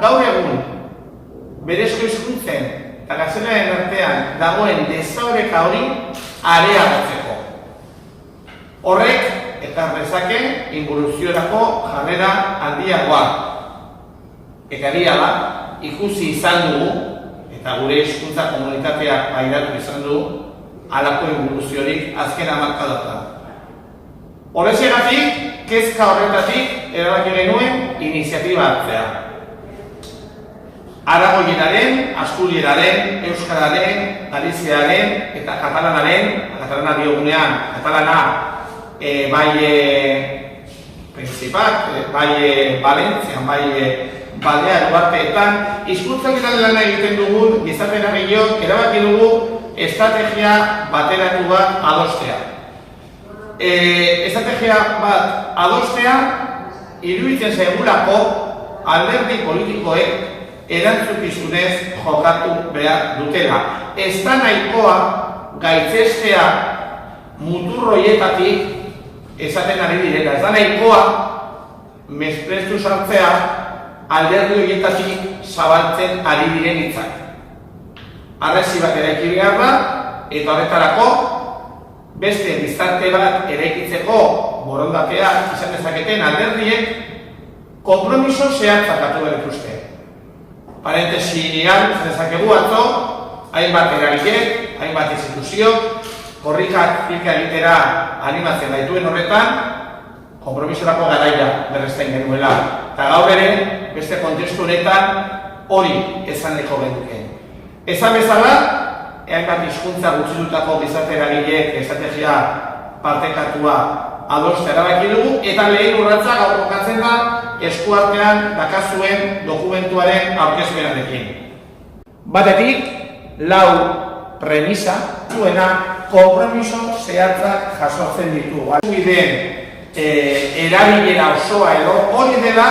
Gaur egun, berezko hizkuntzen eta gaztelaniaren artean dagoen desoreka hori areagotzeko. Horrek ekar dezake involuziorako jarrera handiagoa. Ekaria da, ikusi izan dugu, eta gure hizkuntza komunitateak pairatu izan du, halako involuziorik azken hamarkadetan. Horrexegatik, kezka horretatik erabaki genuen iniziatiba hartzea. Aragoienaren, asturieraren, euskararen, galiziaren eta katalana diogunean, katalana bai Principat, bai Valentzian, bai Balear Uharteetan, hizkuntzaketan lana egiten dugun gizarte eragileok erabaki dugu estrategia bateratu bat adostea. Estrategia bat adostea iruditzen zaigulako alderdi politikoek erantzukizunez jokatu behar dutela. Ez da nahikoa gaitzestea muturroietatik esaten ari direla. Ez da nahikoa mesprestu sartzea alderdi horietatik zabaltzen ari diren hitzak. Harresi bat eraiki behar da, eta horretarako beste gizarte bat eraikitzeko borondatea izan dezaketen alderdiek konpromiso zehatzak hartu behar dituzte. Parentesian dezakegu atzo, hainbat eragilek, hainbat instituzio, korrikak filka egitera animatzen gaituen horretan, konpromisorako garaia berrezten genuela. Eta gaur ere, beste kontestu honetan hori esaneko genuke. Esan bezala, hainbat hizkuntza gutxitutako gizarte eragileek estrategia partekatua adoste erabaki dugu, eta lehen urratsa gaur kokatzen da eskuartean dakazuen dokumentuaren aurkezpenarekin. Batetik, lau premisa, zuena konpromiso zehatzak jasotzen ditu. Eskubideen erabilera osoa edo hori dela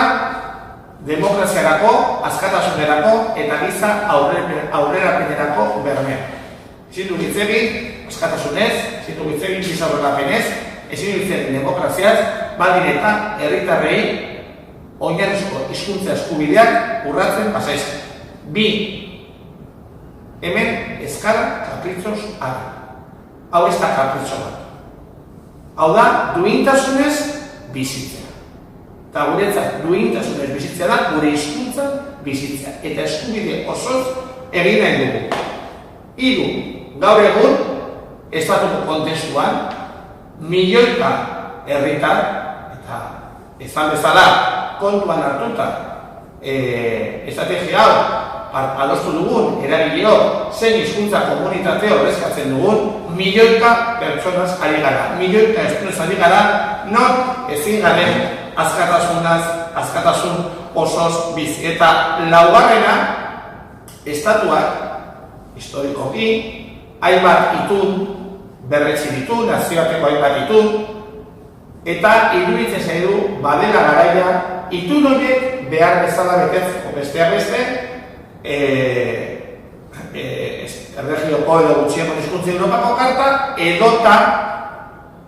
demokraziarako, askatasunerako eta giza aurrerapenerako bermea. Ezin du hitz egin askatasunez, ezin du hitz egin giza aurrerapenez, ezin du hitz egin demokraziaz, baldin eta herritarrei oinarrizko hizkuntza eskubideak urratzen pasaizke. 2. Hemen eskara kapritxos ara. Hau ez da kapritxo bat. Hau da, duintasunez bizitzea. Eta guretzat duintasunez bizitzea da, gure hizkuntza bizitzea. Eta eskubide osoz egin nahi dugu. 3. Gaur egun, estatuko kontestuan, milioika herritar, eta ezan bezala, kontuan hartuta, estrategia hau adostu dugun, eragileo, zein hizkuntza komunitate horrezkatzen dugun, milioika pertsonaz ari gara. Milioika estunez ari gara, non ezin garen askatasun osoz bizi. Eta laugarrena, estatuak, historikoki, hainbat itun berretsi ditu, nazioarteko hainbat itun, eta iruditzen zaidu badela garaia itun horiek behar bezala betetzeko, besteak beste, erregioko edo gutxiengo hizkuntzen Europako karta, edota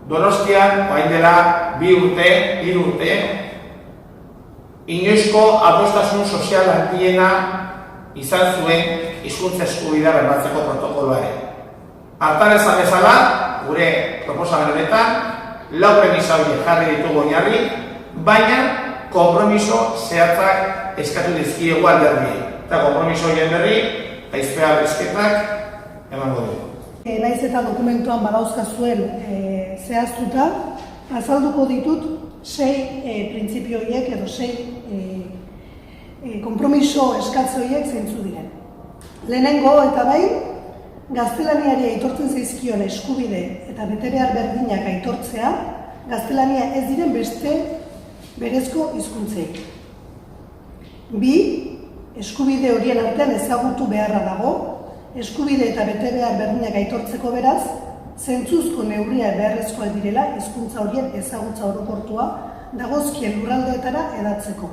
Donostian, orain dela 2 urte, 3 urte, inoizko adostasun sozial handiena izan zuen hizkuntza eskubidea bermatzeko protokoloa ere. Hartan esan bezala, gure proposamen honetan, lau premisa horiek jarri ditugu oinarri, baina konpromiso zehatzak eskatu dizkiegu alderdiei. Eta konpromiso horien berri, aizpea bezketak emango dugu. Naiz eta dokumentuan badauzkazuen zehaztuta, azalduko ditut 6 printzipio horiek edo 6 konpromiso eskatze horiek zeintzu diren. Lehenengo eta behin, gaztelaniari aitortzen zaizkion eskubide eta betebehar berdinak aitortzea, gaztelania ez diren beste berezko hizkuntzeik. 2. Eskubide horien artean ezagutu beharra dago, eskubide eta betebehar berdinak aitortzeko beraz, zentzuzko neurria beharrezkoa direla hizkuntza horien ezagutza orokortua dagozkien lurraldeetara hedatzeko.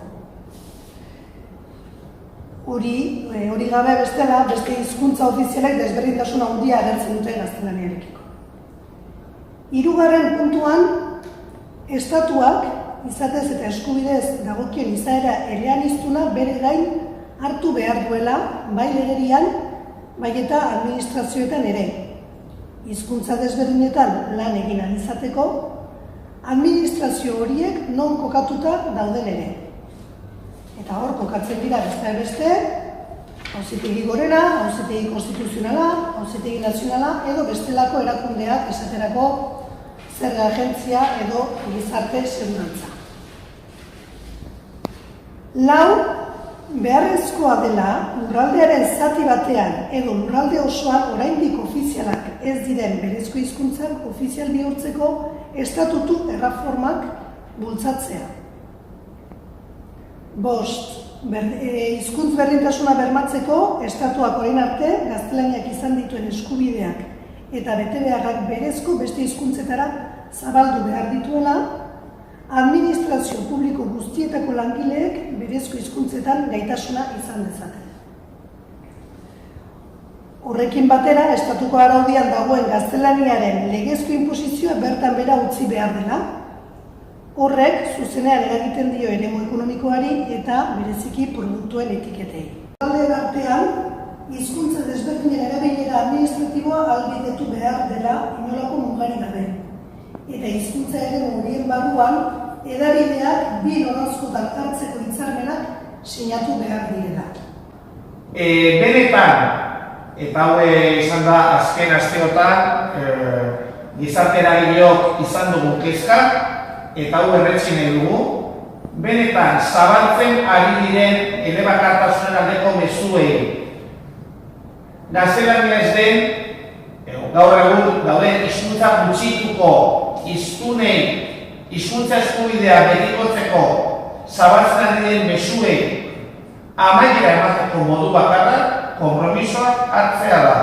Hori gabe bestela, beste hizkuntza ofizialek desberdintasun handia agertzen dute gaztelaniarekiko. 3. puntuan, estatuak izatez eta eskubidez dagokien izaera eleaniztuna bere gain hartu behar duela, bai legerian, bai eta administrazioetan ere. Hizkuntza desberdinetan lan egin ahal izateko, administrazio horiek non kokatuta dauden ere. Eta hor kokatzen dira beste beste, Auzitegi Gorena, Auzitegi Konstituzionala, Auzitegi Nazionala edo bestelako erakundeak esaterako zerga agentzia edo gizarte segurantza. Lau, beharrezkoa dela lurraldearen zati batean edo lurralde osoan oraindik ofizialak ez diren berezko hizkuntzak ofizial bihurtzeko estatutu erreformak bultzatzea. Bost, hizkuntz berdintasuna bermatzeko estatuak orain arte gaztelaniak izan dituen eskubideak eta betebeharrak berezko beste hizkuntzetara zabaldu behar dituela, administrazio publiko guztietako langileek berezko hizkuntzetan gaitasuna izan dezaten. Horrekin batera, estatuko araudian dagoen gaztelaniaren legezko inposizioa bertan bera utzi behar dela. Horrek zuzenean eragiten dio eremu ekonomikoari eta bereziki produktuen etiketei. Aldeen artean, hizkuntza desberdinen erabilera administratiboa ahalbidetu behar dela inolako mugari gabe. Eta hizkuntza eremu horien barruan, hedabideak bi noranzkotan hartzeko hitzarmenak sinatu behar direla. Benetan, eta hau izan da azken asteotan, gizarte eragileok izan dugu kezka, eta hau erretsi nahi dugu, benetan zabaltzen ari diren elebakartasunen aldeko mezuei. Gaztelania ez den, gaur egun dauden hizkuntza gutxituko hiztunei hizkuntza eskubidea betikotzeko zabaltzen ari diren mezuei amaiera emateko modu bakarra konpromisoak hartzea da.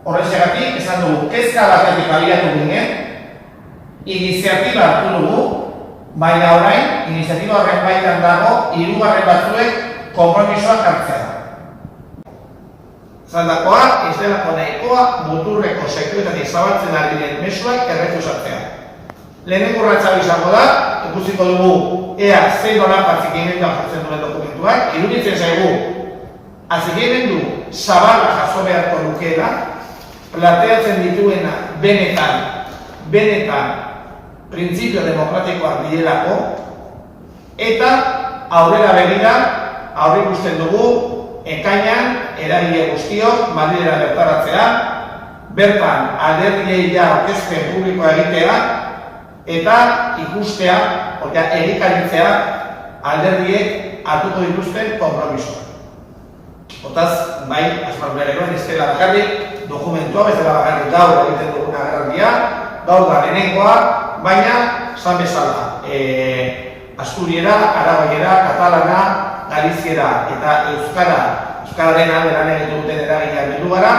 Horrexegatik esan dugu, kezka batetik abiatu ginen, iniziatiba hartu dugu, baina orain, iniziatiba horren baitan dago, hirugarren batzuek konpromisoak hartzea. Zaldakoa, ez delako nahikoa, muturreko sekretan zabaltzen ari diren mezuak errefusatzea. Lehenengo urratsa izango da, ikusiko dugu ea zein nola atxikimendu jartzen duen dokumentuak, iruditzen zaigu, atxikimendu zabala jaso beharko lukeela, planteatzen dituena benetan printzipio demokratikoak direlako, eta aurrera begira, aurre ikusten dugu, ekainan eragile guztiok Madrilera bertaratzea, bertan alderdiei aurkezpen publikoa egitea, eta ikustea, erikaritzea alderdiek hartuko dituzten konpromisoa. Hortaz, bai, asmarberekoen ez dela bakarrik, dokumentua bezala bakarrik gaur egiten duguna agerraldia, gaur da lehenengoa, baina, zan bezala, Asturiera, Arabaiera, Katalana, Galiziera eta Euskararen alde lan egiten duten eragileak bildu gara,